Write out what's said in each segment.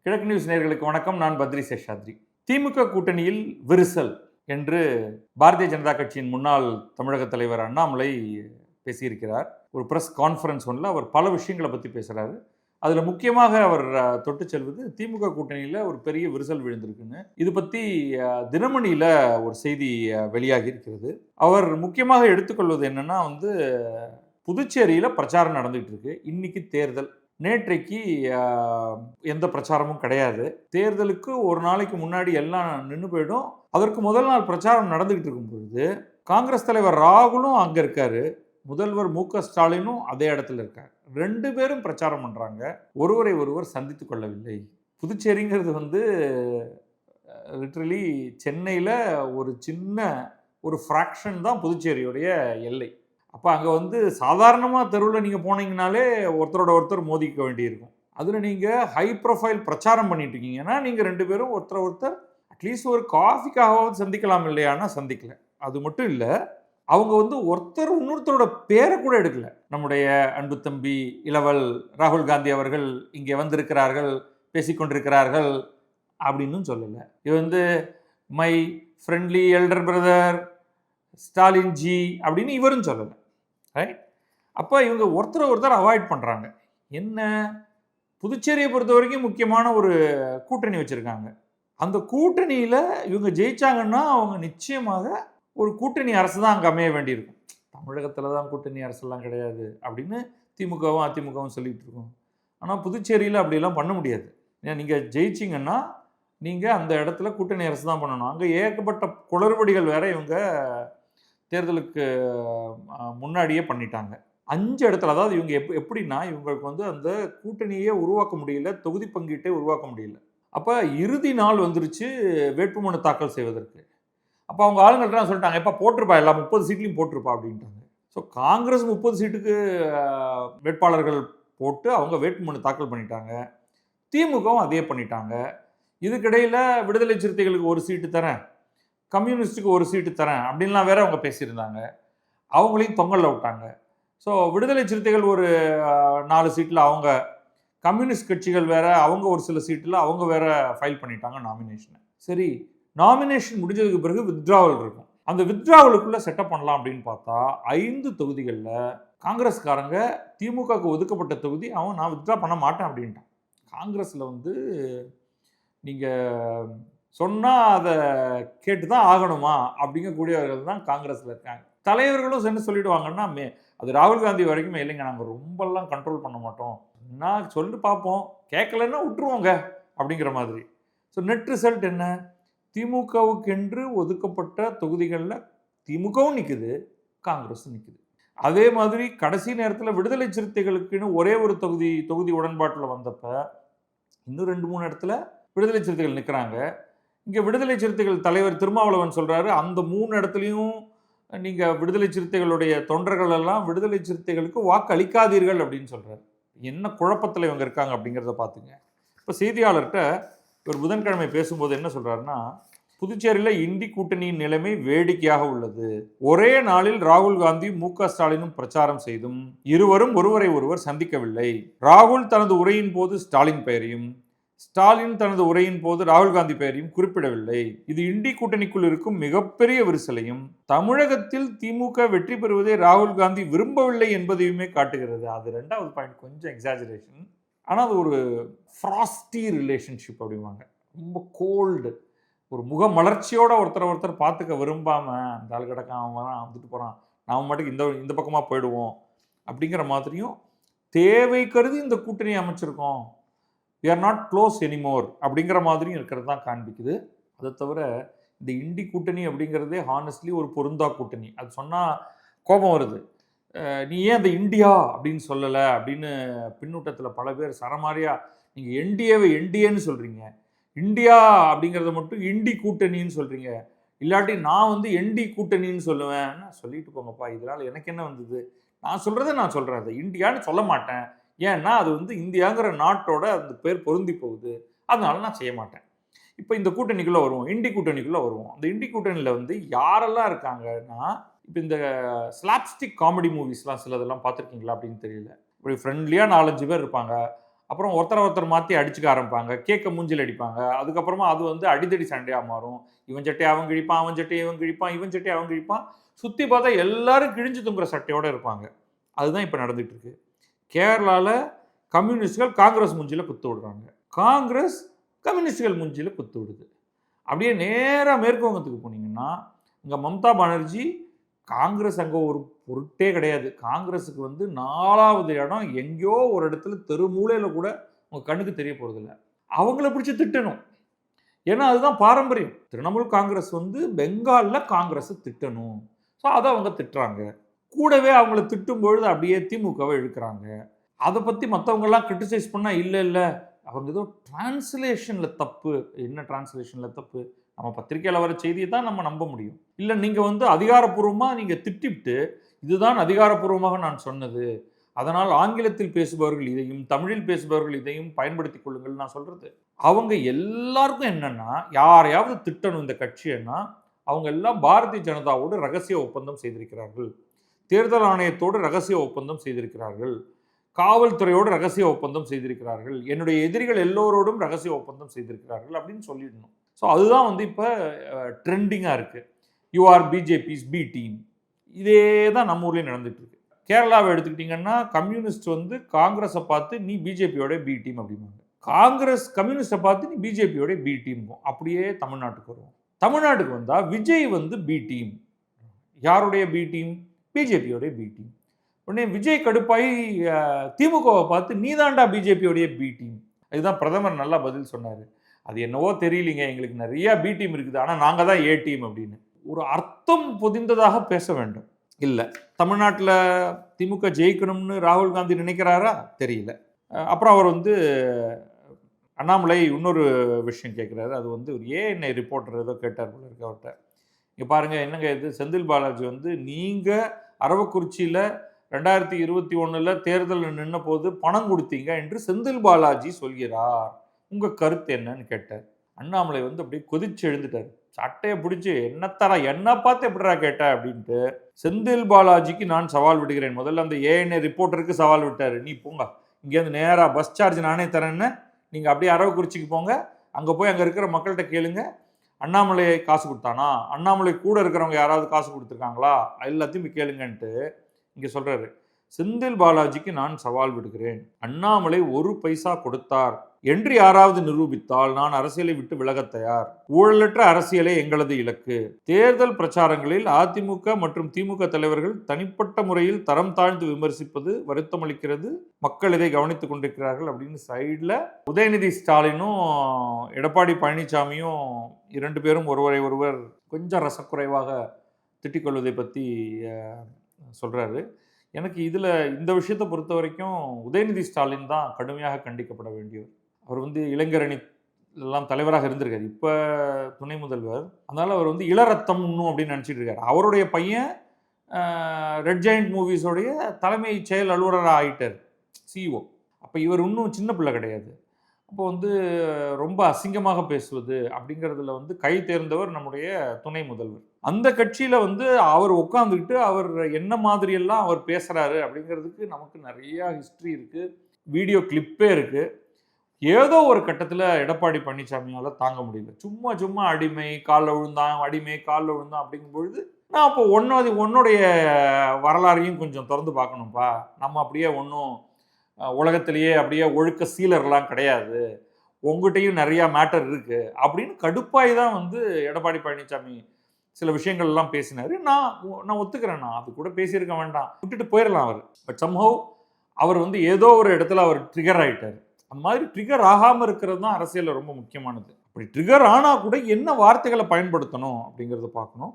கிழக்கு நியூஸ் நேயர்களுக்கு வணக்கம். நான் பத்ரி சேஷாத்ரி. திமுக கூட்டணியில் விரிசல் என்று பாரதிய ஜனதா கட்சியின் முன்னாள் தமிழக தலைவர் அண்ணாமலை பேசியிருக்கிறார். ஒரு பிரஸ் கான்ஃபரன்ஸ் ஒன்றில் அவர் பல விஷயங்களை பற்றி பேசுகிறாரு. அதில் முக்கியமாக அவர் தொட்டு செல்வது திமுக கூட்டணியில் ஒரு பெரிய விரிசல் விழுந்திருக்குன்னு. இது பற்றி தினமணியில் ஒரு செய்தி வெளியாகி இருக்கிறது. அவர் முக்கியமாக எடுத்துக்கொள்வது என்னன்னா புதுச்சேரியில் பிரச்சாரம் நடந்துகிட்டு இருக்கு. இன்னைக்கு தேர்தல். நேற்றைக்கு எந்த பிரச்சாரமும் கிடையாது. தேர்தலுக்கு ஒரு நாளைக்கு முன்னாடி எல்லாம் நின்று போயிடும். அதற்கு முதல் நாள் பிரச்சாரம் நடந்துகிட்டு இருக்கும் பொழுது காங்கிரஸ் தலைவர் ராகுலும் அங்கே இருக்காரு, முதல்வர் மு.க.ஸ்டாலினும் அதே இடத்துல இருக்காரு. 2 பேரும் பிரச்சாரம் பண்றாங்க. ஒருவரை ஒருவர் சந்தித்து கொள்ளவில்லை. புதுச்சேரிங்கிறது லிட்ரலி சென்னையில் ஒரு சின்ன ஒரு ஃப்ராக்ஷன் தான் புதுச்சேரியுடைய எல்லை. அப்போ அங்கே சாதாரணமாக தெருவில் நீங்கள் போனீங்கனாலே ஒருத்தரோட ஒருத்தர் மோதிக்க வேண்டியிருக்கும். அதில் நீங்கள் ஹை ப்ரொஃபைல் பிரச்சாரம் பண்ணிட்டு இருக்கீங்கன்னா நீங்கள் 2 பேரும் ஒருத்தர் அட்லீஸ்ட் ஒரு காஃபிக்காகவும் சந்திக்கலாம் இல்லையானா சந்திக்கல. அது மட்டும் இல்லை, அவங்க ஒருத்தர் இன்னொருத்தரோட பேரை கூட எடுக்கல. நம்முடைய அன்பு தம்பி இளவல் ராகுல் காந்தி அவர்கள் இங்கே வந்திருக்கிறார்கள், பேசிக்கொண்டிருக்கிறார்கள் அப்படின்னு சொல்லலை. இது my friendly elder brother Stalin G அப்படின்னு இவரும் சொல்லலை. ரைட்? அப்போ இவங்க ஒருத்தர் அவாய்ட் பண்ணுறாங்க. என்ன, புதுச்சேரியை பொறுத்த வரைக்கும் முக்கியமான ஒரு கூட்டணி வச்சுருக்காங்க. அந்த கூட்டணியில் இவங்க ஜெயிச்சாங்கன்னா அவங்க நிச்சயமாக ஒரு கூட்டணி அரசு தான் அங்கே அமைய வேண்டியிருக்கும். தமிழகத்தில் தான் கூட்டணி அரசுலாம் கிடையாது அப்படின்னு திமுகவும் அதிமுகவும் சொல்லிகிட்டு இருக்கோம். ஆனால் புதுச்சேரியில் அப்படிலாம் பண்ண முடியாது. ஏன்னா நீங்கள் ஜெயிச்சிங்கன்னா நீங்கள் அந்த இடத்துல கூட்டணி அரசு தான் பண்ணணும். அங்கே ஏகப்பட்ட குளறுபடிகள் வேற இவங்க தேர்தலுக்கு முன்னாடியே பண்ணிட்டாங்க. 5 இடத்துல, அதாவது இவங்க எப்படின்னா இவங்களுக்கு அந்த கூட்டணியே உருவாக்க முடியல, தொகுதி பங்கீட்டே உருவாக்க முடியல. அப்போ இறுதி நாள் வந்துருச்சு வேட்புமனு தாக்கல் செய்வதற்கு. அப்போ அவங்க ஆளுங்கள்லாம் சொல்லிட்டாங்க, எப்போ போட்டிருப்பா, எல்லாம் 30 சீட்லையும் போட்டிருப்பா அப்படின்ட்டாங்க. ஸோ காங்கிரஸ் 30 சீட்டுக்கு வேட்பாளர்கள் போட்டு அவங்க வேட்புமனு தாக்கல் பண்ணிட்டாங்க. திமுகவும் அதே பண்ணிட்டாங்க. இதுக்கிடையில் விடுதலை சிறுத்தைகளுக்கு 1 சீட்டு தரேன், கம்யூனிஸ்ட்டுக்கு 1 சீட்டு தரேன் அப்படின்லாம் வேற அவங்க பேசியிருந்தாங்க. அவங்களையும் தொங்கலில் விட்டாங்க. ஸோ விடுதலை சிறுத்தைகள் ஒரு 4 சீட்டில் அவங்க, கம்யூனிஸ்ட் கட்சிகள் வேற அவங்க ஒரு சில சீட்டில் அவங்க வேற ஃபைல் பண்ணிட்டாங்க நாமினேஷனை. சரி, நாமினேஷன் முடிஞ்சதுக்கு பிறகு வித்ட்ராவல் இருக்கும். அந்த வித்ட்ராவலுக்குள்ளே செட்டப் பண்ணலாம் அப்படின்னு பார்த்தா 5 தொகுதிகளில் காங்கிரஸ்காரங்க திமுகவுக்கு ஒதுக்கப்பட்ட தொகுதி நான் வித்ட்ரா பண்ண மாட்டேன் அப்படின்ட்டான். காங்கிரஸில் நீங்கள் சொன்னால் அதை கேட்டு தான் ஆகணுமா அப்படிங்கக்கூடியவர்கள் தான் காங்கிரஸில் இருக்காங்க. தலைவர்களும் என்ன சொல்லிடுவாங்கன்னா, அது ராகுல் காந்தி வரைக்குமே இல்லைங்க, நாங்கள் ரொம்பலாம் கண்ட்ரோல் பண்ண மாட்டோம், நான் சொல்லி பார்ப்போம், கேட்கலன்னா விட்டுருவோங்க அப்படிங்கிற மாதிரி. ஸோ நெட் ரிசல்ட் என்ன, திமுகவுக்கு என்று ஒதுக்கப்பட்ட தொகுதிகளில் திமுகவும் நிற்குது, காங்கிரஸும் நிற்குது. அதே மாதிரி கடைசி நேரத்தில் விடுதலை சிறுத்தைகளுக்குன்னு ஒரே ஒரு தொகுதி உடன்பாட்டில் வந்தப்போ இன்னும் 2-3 இடத்துல விடுதலை சிறுத்தைகள் நிற்கிறாங்க. இங்கே விடுதலை சிறுத்தைகள் தலைவர் திருமாவளவன் சொல்கிறாரு, அந்த 3 இடத்துலையும் நீங்கள் விடுதலை சிறுத்தைகளுடைய தொண்டர்கள் எல்லாம் விடுதலை சிறுத்தைகளுக்கு வாக்கு அளிக்காதீர்கள் அப்படின்னு சொல்கிறார். என்ன குழப்பத்தில் இவங்க இருக்காங்க அப்படிங்கிறத பார்த்துங்க. இப்போ செய்தியாளர்கிட்ட ஒரு புதன்கிழமை பேசும்போது என்ன சொல்கிறாருன்னா, புதுச்சேரியில் இண்டி கூட்டணியின் நிலைமை வேடிக்கையாக உள்ளது. ஒரே நாளில் ராகுல் காந்தி மு.க.ஸ்டாலினும் பிரச்சாரம் செய்தும் இருவரும் ஒருவரை ஒருவர் சந்திக்கவில்லை. ராகுல் தனது உரையின் போது ஸ்டாலின் பெயரையும், ஸ்டாலின் தனது உரையின் போது ராகுல் காந்தி பெயரையும் குறிப்பிடவில்லை. இது இண்டி கூட்டணிக்குள் இருக்கும் மிகப்பெரிய விரிசலையும் தமிழகத்தில் திமுக வெற்றி பெறுவதை ராகுல் காந்தி விரும்பவில்லை என்பதையுமே காட்டுகிறது. அது 2வது பாயிண்ட் கொஞ்சம் எக்ஸாஜரேஷன். ஆனால் அது ஒரு ஃப்ராஸ்டி ரிலேஷன்ஷிப் அப்படிவாங்க. ரொம்ப கோல்டு, ஒரு முக மலர்ச்சியோட ஒருத்தர் பார்த்துக்க விரும்பாமல் அந்த ஆள் கிடக்கான், அவன் வந்துட்டு போகிறான், நாம் மட்டும் இந்த பக்கமாக போயிடுவோம் அப்படிங்கிற மாதிரியும் தேவை கருதி இந்த கூட்டணி அமைச்சிருக்கோம், we are not close anymore அப்படிங்கிற மாதிரியும் இருக்கிறது தான் காண்பிக்குது. அதை தவிர இந்த இண்டி கூட்டணி அப்படிங்கிறதே ஹானஸ்ட்லி ஒரு பொருந்தா கூட்டணி. அது சொன்னால் கோபம் வருது, நீ ஏன் அந்த இந்தியா அப்படின்னு சொல்லலை அப்படின்னு பின்னூட்டத்தில் பல பேர் சரமாரியா, நீங்கள் என்டிஏன்னு சொல்கிறீங்க, இந்தியா அப்படிங்கிறத மட்டும் இண்டி கூட்டணின்னு சொல்கிறீங்க, இல்லாட்டி நான் என்டி கூட்டணின்னு சொல்லுவேன். சொல்லிட்டு போங்கப்பா, இதனால் எனக்கு என்ன வந்தது, நான் சொல்கிறத நான் சொல்கிறேன், அதை இந்தியான்னு சொல்ல மாட்டேன், ஏன்னா அது இந்தியாங்கிற நாட்டோட அந்த பேர் பொருந்தி போகுது, அதனால நான் செய்ய மாட்டேன். இப்போ இந்த கூட்டணிக்குள்ளே வருவோம், இண்டி கூட்டணிக்குள்ளே வருவோம். அந்த இண்டி கூட்டணியில் யாரெல்லாம் இருக்காங்கன்னா, இப்போ இந்த ஸ்லாப்ஸ்டிக் காமெடி மூவிஸ்லாம் சிலதெல்லாம் பார்த்துருக்கீங்களா அப்படின்னு தெரியல, இப்படி ஃப்ரெண்ட்லியாக 4-5 பேர் இருப்பாங்க. அப்புறம் ஒருத்தர் மாற்றி அடிச்சுக்க ஆரம்பிப்பாங்க, கேட்க மூஞ்சில் அடிப்பாங்க. அதுக்கப்புறமா அது வந்து அடிதடி சண்டையாக மாறும். இவன் சட்டையை அவன் கிழிப்பான், அவன் சட்டையை இவன் கிழிப்பான், இவன் சட்டையை அவன் கிழிப்பான். சுற்றி பார்த்தா எல்லாரும் கிழிஞ்சு தொங்குற சட்டையோடு இருப்பாங்க. அதுதான் இப்போ நடந்துட்டு இருக்கு. கேரளாவில் கம்யூனிஸ்டுகள் காங்கிரஸ் மூஞ்சியில் குத்து விடுறாங்க, காங்கிரஸ் கம்யூனிஸ்டுகள் மூஞ்சியில் குத்து விடுது. அப்படியே நேராக மேற்கு வங்கத்துக்கு போனீங்கன்னா, இங்கே மம்தா பானர்ஜி காங்கிரஸ் அங்கே ஒரு பொருட்டே கிடையாது. காங்கிரஸுக்கு வந்து 4வது இடம் எங்கேயோ ஒரு இடத்துல தெரு மூலையில் கூட உங்கள் கண்ணுக்கு தெரிய போகிறதில்ல. அவங்கள பிடிச்சி திட்டணும். ஏன்னா அதுதான் பாரம்பரியம். திரிணாமுல் காங்கிரஸ் வந்து பெங்காலில் காங்கிரஸை திட்டணும். ஸோ அதை அவங்க திட்டுறாங்க. கூடவே அவங்கள திட்டும் பொழுது அப்படியே திமுகவை இழுக்கிறாங்க. அதை பற்றி மற்றவங்கெல்லாம் கிரிட்டிசைஸ் பண்ணால் இல்லை அவங்க ஏதோ டிரான்ஸ்லேஷனில் தப்பு. என்ன டிரான்ஸ்லேஷனில் தப்பு? நம்ம பத்திரிகையில் வர செய்தியை தான் நம்ம நம்ப முடியும். இல்லை நீங்கள் வந்து அதிகாரப்பூர்வமாக நீங்கள் திட்டிவிட்டு இதுதான் அதிகாரப்பூர்வமாக நான் சொன்னது, அதனால் ஆங்கிலத்தில் பேசுபவர்கள் இதையும் தமிழில் பேசுபவர்கள் இதையும் பயன்படுத்திக் கொள்ளுங்கள் நான் சொல்கிறது. அவங்க எல்லாருக்கும் என்னென்னா, யாரையாவது திட்டணும் இந்த கட்சின்னா அவங்க எல்லாம் பாரதிய ஜனதாவோடு ரகசிய ஒப்பந்தம் செய்திருக்கிறார்கள், தேர்தல் ஆணையத்தோடு ரகசிய ஒப்பந்தம் செய்திருக்கிறார்கள், காவல்துறையோடு ரகசிய ஒப்பந்தம் செய்திருக்கிறார்கள், என்னுடைய எதிரிகள் எல்லோரோடும் ரகசிய ஒப்பந்தம் செய்திருக்கிறார்கள் அப்படின்னு சொல்லிடணும். ஸோ அதுதான் வந்து இப்போ ட்ரெண்டிங்காக இருக்குது. You are BJP's B team. இதே தான் நம்ம ஊர்லேயும் நடந்துட்டு இருக்கு. கேரளாவை எடுத்துக்கிட்டிங்கன்னா கம்யூனிஸ்ட் வந்து காங்கிரஸை பார்த்து நீ பிஜேபியோட பி டீம் அப்படிம்பாங்க, காங்கிரஸ் கம்யூனிஸ்டை பார்த்து நீ பிஜேபியோட பி டீம். அப்படியே தமிழ்நாட்டுக்கு வருவோம். தமிழ்நாட்டுக்கு வந்தால் விஜய் வந்து பி டீம். யாருடைய பி டீம்? பிஜேபியோட பி டீம். உடனே விஜய் கடுப்பாய் திமுகவை பார்த்து நீதாண்டா பிஜேபியோடைய பி டீம். இதுதான் பிரதமர் நல்லா பதில் சொன்னார். அது என்னவோ தெரியலிங்க, எங்களுக்கு நிறைய பி டீம் இருக்குது, ஆனால் நாங்கள் தான் ஏ டீம் அப்படின்னு. ஒரு அர்த்தம் பொதிந்ததாக பேச வேண்டும். இல்லை, தமிழ்நாட்டில் திமுக ஜெயிக்கணும்னு ராகுல் காந்தி நினைக்கிறாரா? தெரியல. அப்புறம் அவர் வந்து அண்ணாமலை இன்னொரு விஷயம் கேட்குறாரு. அது வந்து ஒரு ஏஎன்ஐ ரிப்போர்ட்டர் ஏதோ கேட்டார் போல இருக்கு அவர்கிட்ட. இங்கே பாருங்கள் என்னங்க இது, செந்தில் பாலாஜி வந்து நீங்கள் அரவக்குறிச்சியில் 2021 தேர்தலில் நின்ன போது பணம் கொடுத்தீங்க என்று செந்தில் பாலாஜி சொல்கிறார், உங்கள் கருத்து என்னன்னு கேட்டார். அண்ணாமலை வந்து அப்படியே கொதிச்சு எழுந்துட்டார். சட்டையை பிடிச்சி என்ன பார்த்து எப்படிடா கேட்ட அப்படின்ட்டு. செந்தில் பாலாஜிக்கு நான் சவால் விடுகிறேன். முதல்ல அந்த ஏஎன்ஏ ரிப்போர்ட்டருக்கு சவால் விட்டார். நீ போங்க, இங்கேருந்து நேராக பஸ் சார்ஜ் நானே தரேன்னு, நீங்கள் அப்படியே அரவக்குறிச்சிக்கு போங்க, அங்கே போய் அங்கே இருக்கிற மக்கள்கிட்ட கேளுங்க, அண்ணாமலை காசு கொடுத்தானா, அண்ணாமலை கூட இருக்கிறவங்க யாராவது காசு கொடுத்துருக்காங்களா, எல்லாத்தையும் கேளுங்கன்ட்டு இங்கே சொல்கிறாரு. செந்தில் பாலாஜிக்கு நான் சவால் விடுகிறேன், அண்ணாமலை 1 பைசா கொடுத்தார் என்று யாராவது நிரூபித்தால் நான் அரசியலை விட்டு விலக தயார். ஊழலற்ற அரசியலே எங்களது இலக்கு. தேர்தல் பிரச்சாரங்களில் அதிமுக மற்றும் திமுக தலைவர்கள் தனிப்பட்ட முறையில் தரம் தாழ்ந்து விமர்சிப்பது வருத்தமளிக்கிறது. மக்கள் இதை கவனித்துக் கொண்டிருக்கிறார்கள் அப்படின்னு சைடில் உதயநிதி ஸ்டாலினும் எடப்பாடி பழனிசாமியும் 2 பேரும் ஒருவர் கொஞ்சம் ரசக்குறைவாக திட்டிக்கொள்வதை பற்றி சொல்கிறாரு. எனக்கு இதில் இந்த விஷயத்தை பொறுத்த வரைக்கும் உதயநிதி ஸ்டாலின் தான் கடுமையாக கண்டிக்கப்பட வேண்டியவர். அவர் வந்து இளைஞரணி எல்லாம் தலைவராக இருந்திருக்காரு, இப்போ துணை முதல்வர். அதனால் அவர் வந்து இளரத்தம் இன்னும் அப்படின்னு நினச்சிட்டு இருக்காரு. அவருடைய பையன் ரெட் ஜெயண்ட் மூவிஸோடைய தலைமை செயல் அலுவலராக ஆகிட்டார், சிஇஓ. அப்போ இவர் இன்னும் சின்ன பிள்ளை கிடையாது. அப்போ வந்து ரொம்ப அசிங்கமாக பேசுவது அப்படிங்கிறதுல வந்து கை தேர்ந்தவர் நம்முடைய துணை முதல்வர். அந்த கட்சியில் வந்து அவர் உட்காந்துக்கிட்டு அவர் என்ன மாதிரியெல்லாம் அவர் பேசுகிறாரு அப்படிங்கிறதுக்கு நமக்கு நிறையா ஹிஸ்ட்ரி இருக்குது, வீடியோ கிளிப்பே இருக்குது. ஏதோ ஒரு கட்டத்தில் எடப்பாடி பழனிசாமியால் தாங்க முடியல. சும்மா அடிமை காலில் விழுந்தான், அடிமை காலில் விழுந்தான் அப்படிங்கும்பொழுது நான் அப்போ உன்னுடைய வரலாறையும் கொஞ்சம் திறந்து பார்க்கணும்ப்பா, நம்ம அப்படியே ஒன்றும் உலகத்திலேயே அப்படியே ஒழுக்க சீலர்லாம் கிடையாது, உங்ககிட்டையும் நிறையா மேட்டர் இருக்குது அப்படின்னு கடுப்பாய் தான் வந்து எடப்பாடி பழனிசாமி சில விஷயங்கள்லாம் பேசினார். நான் ஒத்துக்கிறேன், நான் அது கூட பேசியிருக்க வேண்டாம், விட்டுட்டு போயிடலாம் அவர். பட் சம்ஹவ் அவர் வந்து ஏதோ ஒரு இடத்துல அவர் ட்ரிகர் ஆகிட்டார். அந்த மாதிரி ட்ரிகர் ஆகாமல் இருக்கிறது தான் அரசியலில் ரொம்ப முக்கியமானது. அப்படி ட்ரிகர் ஆனால் கூட என்ன வார்த்தைகளை பயன்படுத்தணும் அப்படிங்கிறத பார்க்கணும்.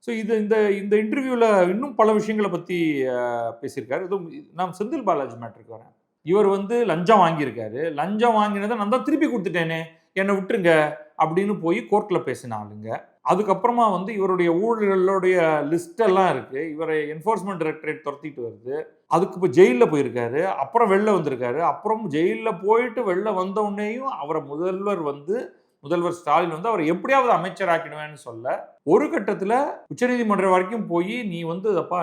ஸோ இந்த இன்டர்வியூவில் இன்னும் பல விஷயங்களை பற்றி பேசியிருக்காரு. எதுவும் நான் செந்தில் பாலாஜி மேட்டருக்கு வரேன். இவர் வந்து லஞ்சம் வாங்கியிருக்காரு, லஞ்சம் வாங்கினதை நான் தான் திருப்பி கொடுத்துட்டேனே, என்னை விட்டுருங்க அப்படின்னு போய் கோர்ட்டில் பேசின ஆளுங்க. அதுக்கப்புறமா வந்து இவருடைய ஊழல்களுடைய லிஸ்டெல்லாம் இருக்குது, இவரை என்ஃபோர்ஸ்மெண்ட் டைரக்டரேட் துரத்திட்டு வருது. அதுக்கு இப்போ ஜெயிலில் போயிருக்காரு, அப்புறம் வெளில வந்திருக்காரு. அப்புறம் ஜெயிலில் போயிட்டு வெளில வந்த உடனேயும் அவரை முதல்வர் வந்து முதல்வர் ஸ்டாலின் வந்து அவரை எப்படியாவது அமைச்சராக்கிடுவேன்னு சொல்ல, ஒரு கட்டத்தில் உச்சநீதிமன்றம் வரைக்கும் போய் நீ வந்து அப்பா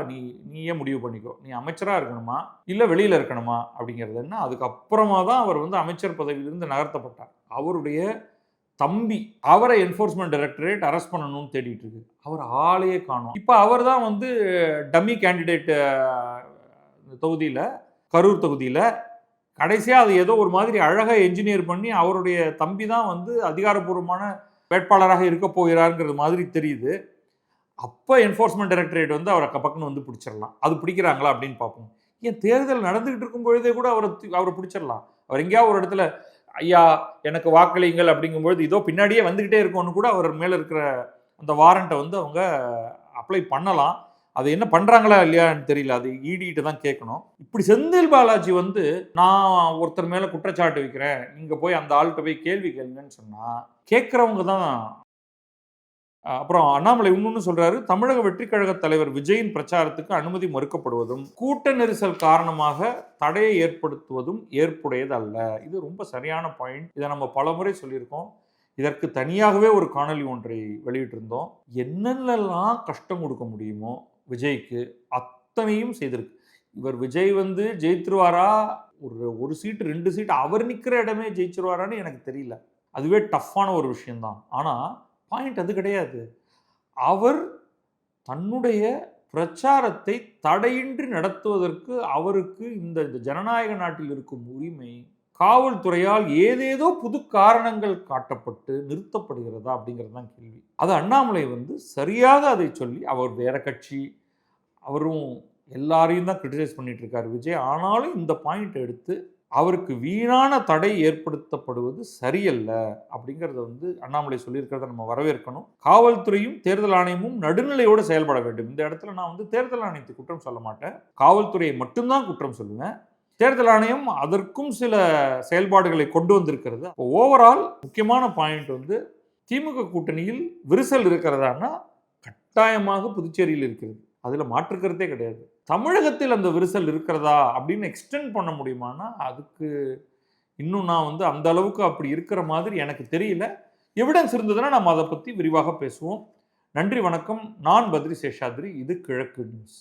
நீயே முடிவு பண்ணிக்கோ, நீ அமைச்சரா இருக்கணுமா இல்ல வெளியில இருக்கணுமா அப்படிங்கிறது என்ன. அதுக்கப்புறமா தான் அவர் வந்து அமைச்சர் பதவியிலிருந்து நகர்த்தப்பட்டார். அவருடைய தம்பி அவரை என்ஃபோர்ஸ்மெண்ட் டைரக்டரேட் அரெஸ்ட் பண்ணணும்னு தேடிட்டு இருக்கு. அவர் ஆளையே காணோம். இப்போ அவர் தான் வந்து டம்மி கேண்டிடேட் தொகுதியில், கரூர் தொகுதியில் கடைசியாக அது ஏதோ ஒரு மாதிரி அழகாக என்ஜினியர் பண்ணி அவருடைய தம்பி தான் வந்து அதிகாரப்பூர்வமான வேட்பாளராக இருக்க போகிறாருங்கிறது மாதிரி தெரியுது. அப்போ என்ஃபோர்ஸ்மெண்ட் டைரக்டரேட் வந்து அவரை பக்கம்னு வந்து பிடிச்சிடலாம். அது பிடிக்கிறாங்களா அப்படின்னு பார்ப்போம். ஏன் தேர்தல் நடந்துகிட்டு இருக்கும் பொழுதே கூட அவரை பிடிச்சிடலாம். அவர் எங்கேயாவது ஒரு இடத்துல ஐயா எனக்கு வாக்களிங்கள் அப்படிங்கும்பொழுது இதோ பின்னாடியே வந்துகிட்டே இருக்கும்னு கூட அவர் மேலே இருக்கிற அந்த வாரண்ட்டை வந்து அவங்க அப்ளை பண்ணலாம். அது என்ன பண்றாங்களா இல்லையான்னு தெரியல. அது ஈடிட்டு தான் கேட்கணும். இப்படி செந்தில் பாலாஜி வந்து நான் ஒருத்தர் மேல குற்றச்சாட்டு வைக்கிறேன், நீங்க போய் அந்த ஆள்கிட்ட போய் கேள்வி கேளுங்கன்னு சொன்னா கேட்கறவங்க தான். அப்புறம் அண்ணாமலை இன்னொன்னு சொல்றாரு, தமிழக வெற்றிக் கழக தலைவர் விஜயின் பிரச்சாரத்துக்கு அனுமதி மறுக்கப்படுவதும் கூட்ட நெரிசல் காரணமாக தடையை ஏற்படுத்துவதும் ஏற்புடையது அல்ல. இது ரொம்ப சரியான பாயிண்ட். இதை நம்ம பலமுறை சொல்லியிருக்கோம். இதற்கு தனியாகவே ஒரு காணொலி ஒன்றை வெளியிட்டிருந்தோம். என்னென்னலாம் கஷ்டம் கொடுக்க முடியுமோ விஜய்க்கு அத்தனையும் செய்திருக்கு. இவர் விஜய் வந்து ஜெயித்துருவாரா, ஒரு சீட்டு 2 சீட்டு அவர் நிற்கிற இடமே ஜெயிச்சிருவாரான்னு எனக்கு தெரியல. அதுவே டஃப்பான ஒரு விஷயம்தான். ஆனால் பாயிண்ட் அது கிடையாது. அவர் தன்னுடைய பிரச்சாரத்தை தடையின்றி நடத்துவதற்கு அவருக்கு இந்த ஜனநாயக நாட்டில் இருக்கும் உரிமை காவல்துறையால் ஏதேதோ புது காரணங்கள் காட்டப்பட்டு நிறுத்தப்படுகிறதா அப்படிங்கிறது தான் கேள்வி. அது அண்ணாமலை வந்து சரியாக அதை சொல்லி, அவர் வேற கட்சி, அவரும் எல்லாரையும் தான் கிரிட்டிசைஸ் பண்ணிட்டு இருக்காரு விஜய். ஆனாலும் இந்த பாயிண்ட் எடுத்து அவருக்கு வீணான தடை ஏற்படுத்தப்படுவது சரியல்ல அப்படிங்கிறத வந்து அண்ணாமலை சொல்லியிருக்கிறத நம்ம வரவேற்கணும். காவல்துறையும் தேர்தல் ஆணையமும் நடுநிலையோடு செயல்பட வேண்டும். இந்த இடத்துல நான் வந்து தேர்தல் ஆணையத்தை குற்றம் சொல்ல மாட்டேன், காவல்துறையை மட்டும்தான் குற்றம் சொல்லுவேன். தேர்தல் ஆணையம் அதற்கும் சில செயல்பாடுகளை கொண்டு வந்திருக்கிறது. ஓவரால் முக்கியமான பாயிண்ட் வந்து திமுக கூட்டணியில் விரிசல் இருக்கிறதானா கட்டாயமாக புதுச்சேரியில் இருக்கிறது. அதில் மாற்றுக்கிறதே கிடையாது. தமிழகத்தில் அந்த விரிசல் இருக்கிறதா அப்படின்னு எக்ஸ்டெண்ட் பண்ண முடியுமானா அதுக்கு இன்னும் நான் வந்து அந்த அளவுக்கு அப்படி இருக்கிற மாதிரி எனக்கு தெரியல. எவிடன்ஸ் இருந்ததுன்னா நம்ம அதை பற்றி விரிவாக பேசுவோம். நன்றி, வணக்கம். நான் பத்ரி சேஷாத்ரி. இது கிழக்கு நியூஸ்.